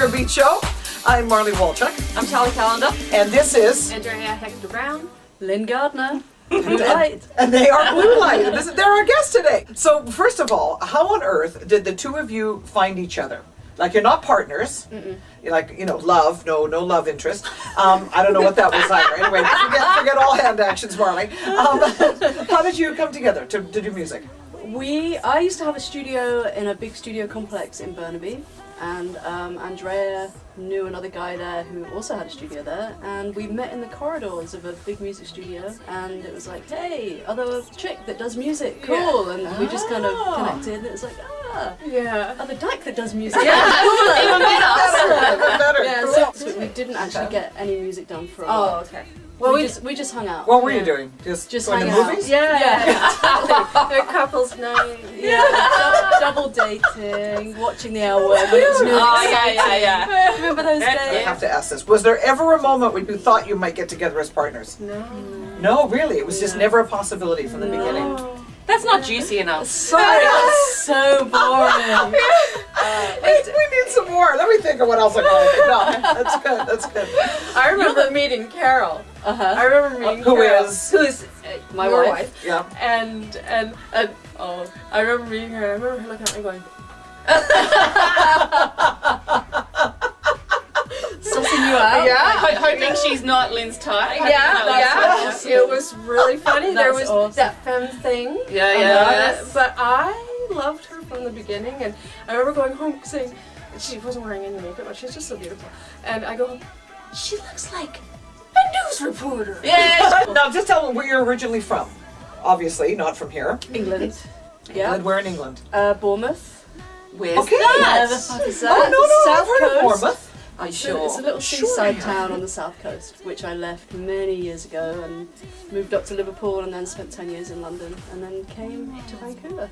Sugarbeach Show. I'm Marlee Walchuk. I'm Callender. And this is... Andrea Hector Brown. Lynn Gardner. Bluelight. And they are Bluelight. They're our guests today. So first of all, how on earth did the two of you find each other? Like, you're not partners. You're like, love, no love interest. I don't know what that was either. Anyway, forget all hand actions, Marlee. How did you come together to do music? I used to have a studio in a big studio complex in Burnaby, and Andrea knew another guy there who also had a studio there, and we met in the corridors of a big music studio, and it was like, hey, other chick that does music, cool, and we just kind of connected, and it was like, other dyke that does music, even better. Yeah, so we didn't actually get any music done for a while. Oh, okay. Well, we just hung out. What were you doing? Just going to hang out. movies? Yeah. Couples night. Yeah, double dating, watching the L Word when it was new. Yeah. Remember those days? I have to ask this. Was there ever a moment when you thought you might get together as partners? No. No, really? It was just never a possibility from the beginning? That's not juicy enough. Sorry, that's so boring. We need some more. Let me think of what else I got. No, that's good. I remember meeting Carol. I remember meeting Carol. Who is My your wife. Yeah. And I remember meeting her. I remember her looking at me going, sussing you out. yeah, hoping she's not Lynn's type. Yeah. awesome. It was really funny. There That's was awesome. that femme thing. Yes. But I loved her from the beginning, and I remember going home saying, she wasn't wearing any makeup, but she's just so beautiful. And I go home, she looks like a news reporter. Yeah. Now, just tell me where you're originally from. Obviously, not from here. England. England, where in England? Bournemouth. Where's Okay. Yeah, the fuck is that? Oh, South I've heard of Coast. Bournemouth. Are you So it's a little seaside town on the south coast, which I left many years ago and moved up to Liverpool and then spent 10 years in London and then came to Vancouver.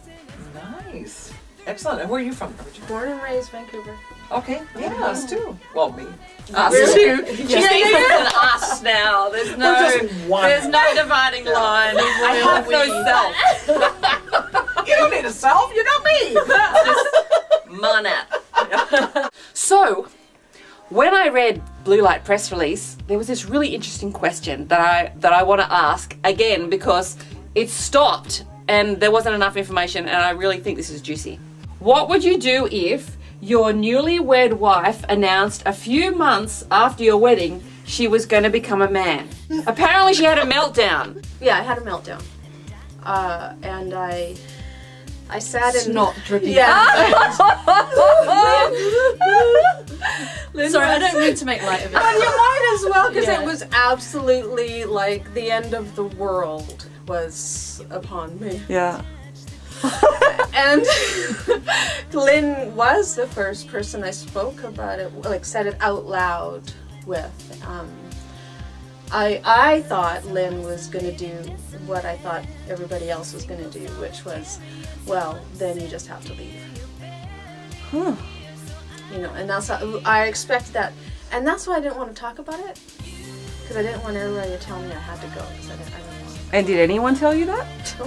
Nice. Excellent. And where are you from? Born and raised Vancouver. Okay. Yeah, us too. Well, me. Us Really? too. She's an us now. There's no dividing line. I have no self. You don't need a self. You got me. Just mana. So, when I read Bluelight press release, there was this really interesting question that I want to ask again because it stopped and there wasn't enough information, and I really think this is juicy. What would you do if your newlywed wife announced a few months after your wedding she was going to become a man? Apparently she had a meltdown. Yeah, I had a meltdown. And I sat in... Snot dripping. Yeah. Sorry, I don't mean to make light of it. And you might as well, because Yeah. it was absolutely like the end of the world was upon me. Yeah. And Lynn was the first person I spoke about it, like said it out loud with. I thought Lynn was going to do what I thought everybody else was going to do, which was, well, then you just have to leave. And that's how, I expect that, and that's why I didn't want to talk about it, because I didn't want everybody to tell me I had to go, because I didn't want And did anyone tell you that? to.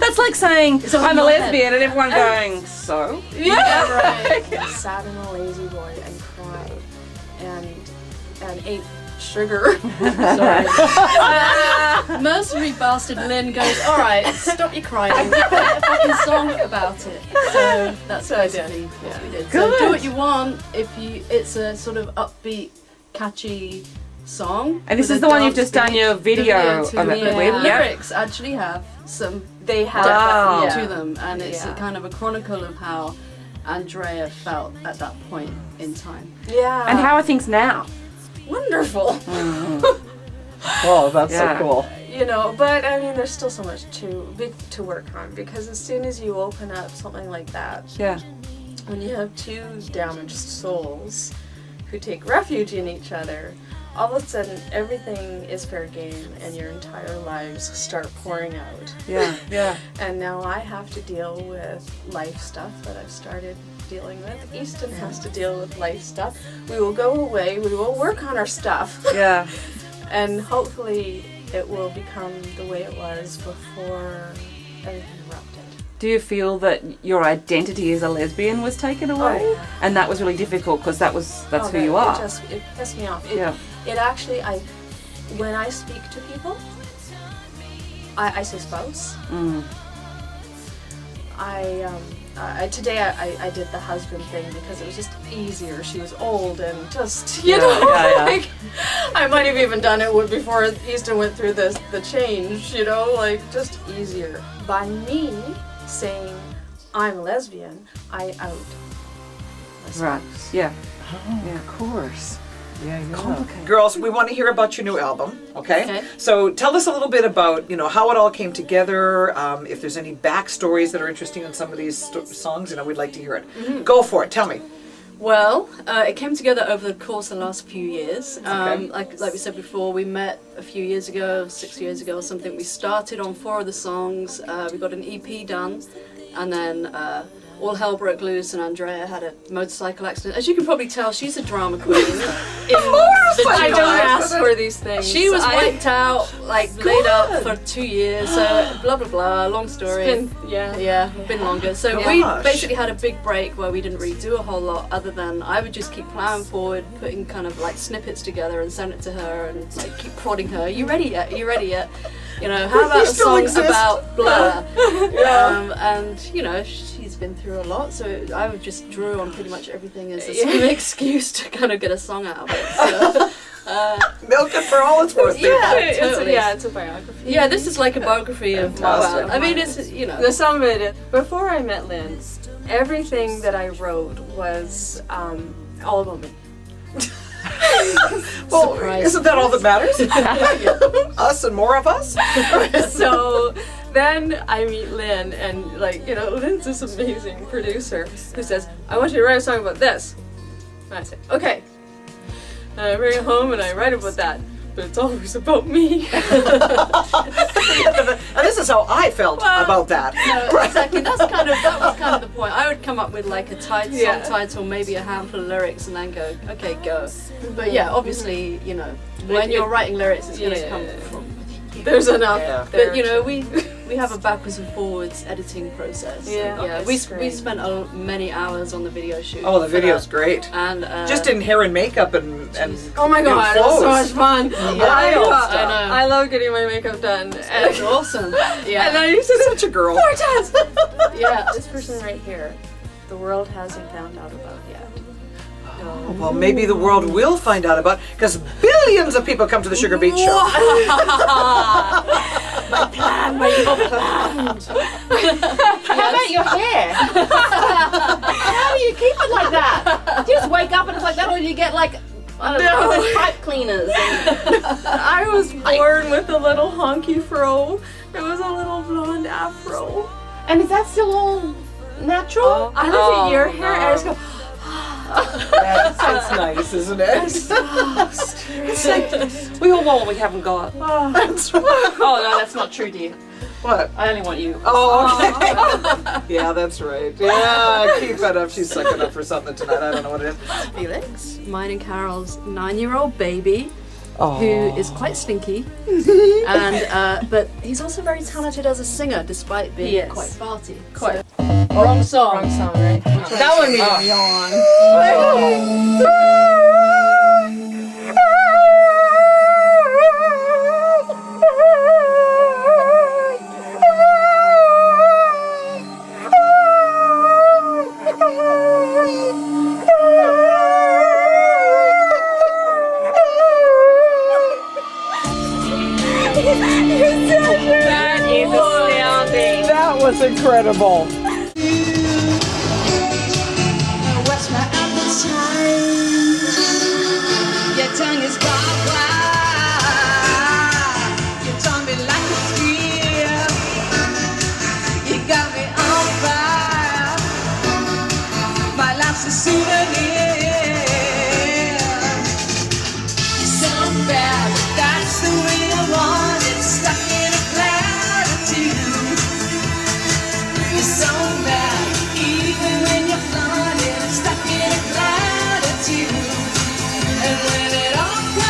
That's like saying, all I'm a in your head. lesbian, and everyone going, so? Yeah, right. I sat in a lazy boy and cried, and ate sugar. Sorry. Mercenary bastard Lynn goes, alright, stop your crying, write a fucking song about it. So that's basically what we did. So do what you want it's a sort of upbeat, catchy song. And this with is a the one you've dance just done your video to of it it. with, yeah. Lyrics actually have some They have Wow. yeah. to them, and it's a Yeah. kind of a chronicle of how Andrea felt at that point in time. Yeah. And how are things now? wonderful. Oh, that's Yeah. so cool. But I mean, there's still so much to work on, because as soon as you open up something like that, Yeah. when you have two damaged souls who take refuge in each other, all of a sudden everything is fair game and your entire lives start pouring out. Yeah. And now I have to deal with life stuff that I've started dealing with. Easton has to deal with life stuff. We will go away, we will work on our stuff, Yeah. and hopefully it will become the way it was before everything erupted. do you feel that your identity as a lesbian was taken away? Oh, yeah. And that was really difficult because that's who you are. It pissed me off. Yeah. It actually, when I speak to people, I say spouse. Mm. Today I did the husband thing because it was just easier. She was old and just, Yeah, yeah. like, I might have even done it before Easton went through the change, just easier. By me saying I'm lesbian, I out Right. myself. Yeah. Oh, of course. Yeah, yeah. Complicated. Girls, we want to hear about your new album, okay? Okay. So tell us a little bit about, how it all came together, if there's any backstories that are interesting in some of these songs, we'd like to hear it. Mm-hmm. Go for it, tell me. Well, it came together over the course of the last few years. Okay. Like we said before, we met a few years ago, 6 years ago or something. We started on 4 of the songs. We got an EP done, and then all hell broke loose, and Andrea had a motorcycle accident. As you can probably tell, she's a drama queen. I don't ask for these things. She was wiped out, laid up for 2 years, so blah blah blah, long story. Yeah. Been longer. So Gosh. we basically had a big break where we didn't really do a whole lot other than I would just keep plowing forward, putting kind of snippets together and send it to her and keep prodding her. You ready yet? You ready yet? How about a still song exist. about Blur? And she's been through a lot, so I would just drew on pretty much everything as an excuse to kind of get a song out of it. So, Milk it for all it's worth. totally. It's a biography. Yeah, this is like a biography of my Fantastic. world. I mean, it's The some of it, before I met Lynn, everything that I wrote was all about me. Well, Surprise. isn't that all that matters? Us and more of us? So then I meet Lynn, and Lynn's this amazing producer who says, I want you to write a song about this. And I say, okay. And I bring it home and I write about that. But it's always about me. And this is how I felt about that. No, exactly. That was kind of the point. I would come up with a song Yeah. title, maybe a handful of lyrics, and then go, okay, go. But yeah, obviously, when you're writing lyrics, it's going to come from. There's enough. Yeah. But we have a backwards and forwards editing process. Yeah. We It's great. spent many hours on the video shoot. Oh, the for video's that. great. And Just in hair and makeup and Oh my god, it was so much fun. Wild stuff. I know. I love getting my makeup done. It's awesome. Yeah. And I used to Such a girl. Yeah. this person right here, the world hasn't found out about yet. Well, maybe the world will find out about, because billions of people come to the Sugarbeach Show. My evil plan. How about your hair? How do you keep it like that? Do you just wake up and it's like that, or do you get I don't know, those pipe cleaners? I was born with a little honky fro. It was a little blonde afro. And is that still all natural? I look at your hair and I just go, That's nice, isn't it? It's like we all want what we haven't got. That's right. Oh no, that's not true, dear. What? I only want you. Oh, okay. Yeah, that's right. Yeah, keep it up. She's sucking up for something tonight. I don't know what it is. Felix, mine and Carol's 9-year-old baby, Oh. who is quite stinky, and but he's also very talented as a singer, despite being He is. quite farty. Quite. Wrong song. Wrong song, right? That one made me yawn. That is astounding. That was incredible. What's my appetite? Your tongue is barbed wire. You taught me like a spear. You got me on fire. My life's a souvenir. You're so bad, but that's the way I want it. Stuck in a cloud of two. You're so bad, even when you're flying, stuck in a cloud of two. And when it all comes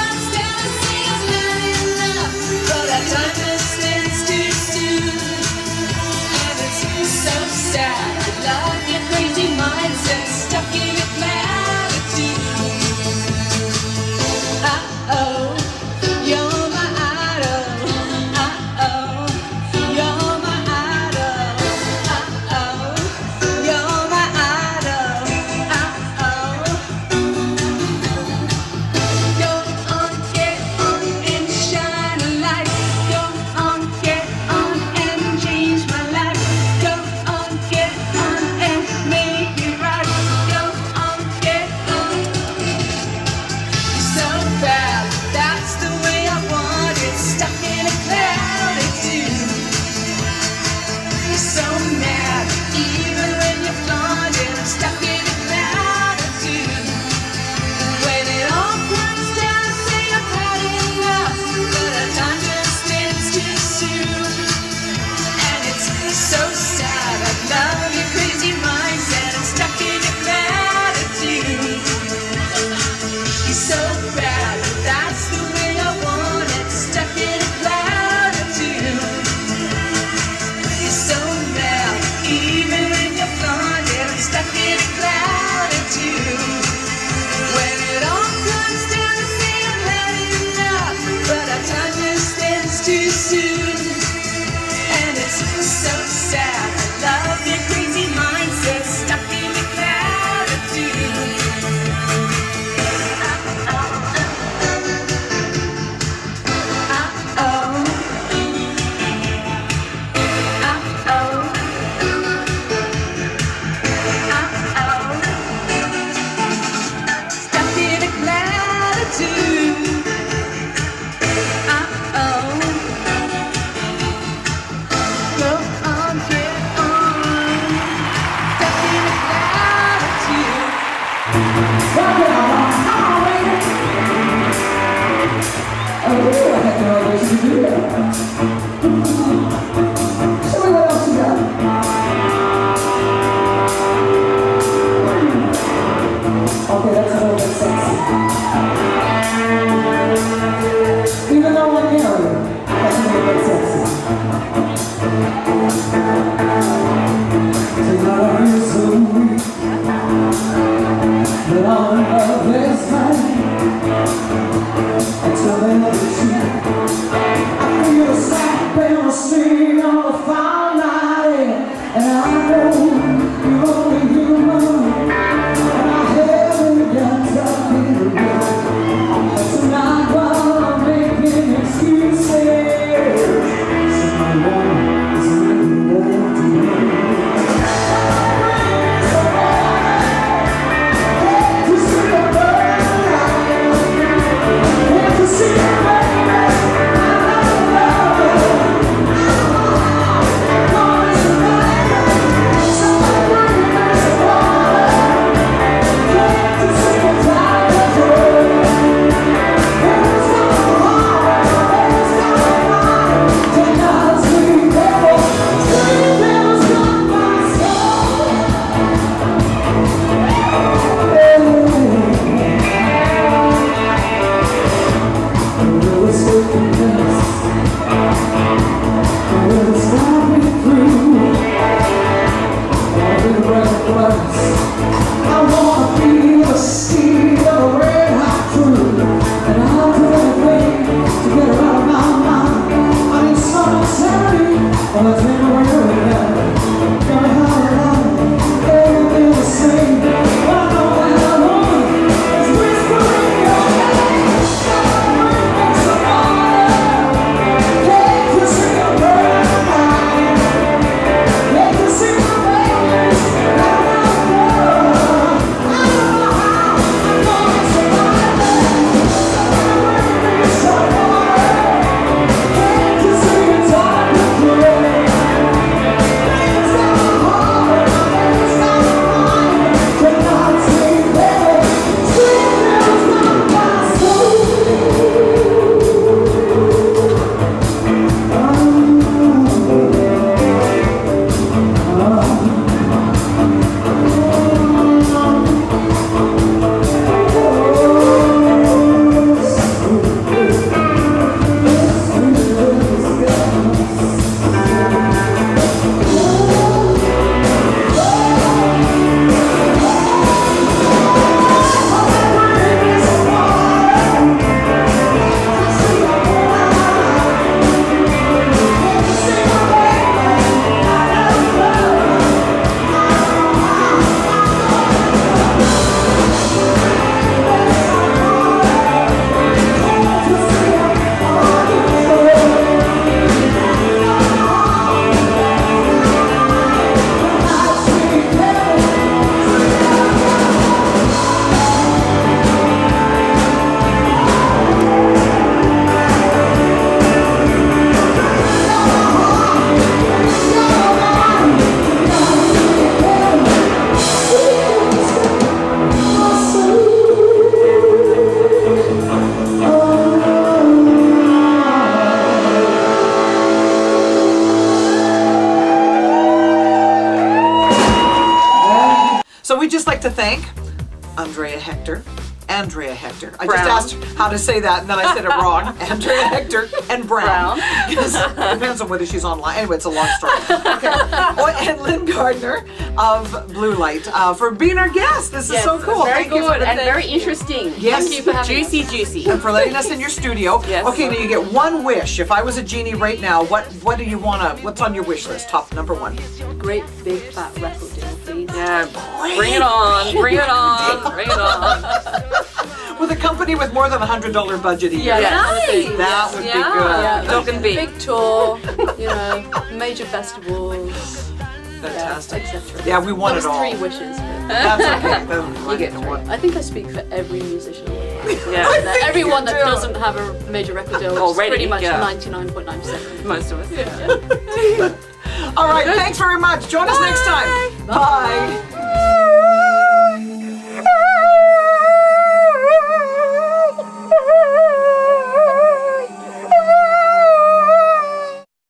And it's so sad. I love your crazy mindset stuck in a cloud of doom. Stuck in a cloud of doom. Go on, get on. Stuck in a cloud of doom. Okay, that's a little bit sexy. Even though I'm married, that's a little bit sexy. Tonight I feel so weak, but I'm in love last night. And so they love the sheep. I feel the slap and the string on the fire night. And I know you're only human. Tonight while I'm making excuses, someone is making love to me. Can't you see the burn? Can't you see the So we'd just like to thank Andrea Hector, Andrea Hector. I Brown. just asked how to say that, and then I said it wrong. Andrea Hector and Brown. Because it depends on whether she's online. Anyway, it's a long story. Okay. Oh, and Lynn Gardner of Bluelight for being our guest. This is so cool. Very Thank you good for and very interesting. Yes. Thank you for having juicy. and for letting us in your studio. Yes. Okay, now you get one wish. If I was a genie right now, what do you wanna? What's on your wish list? Top number one. Great big fat record deal, please. Yeah, bring it on, bring it on, bring it on. With a company with more than $100 budget a year. Yeah, Nice. That would be good. Yeah, Talking big. big tour, you know, major festivals, Fantastic. etc. Yeah, we want Those it all. 3 wishes. That's okay. You get 3. I think I speak for every musician. Yeah, Everyone that doesn't have a major record deal, which Already, is pretty much yeah. 99.9%. most of us. All right, thanks very much. Join us next time. Bye.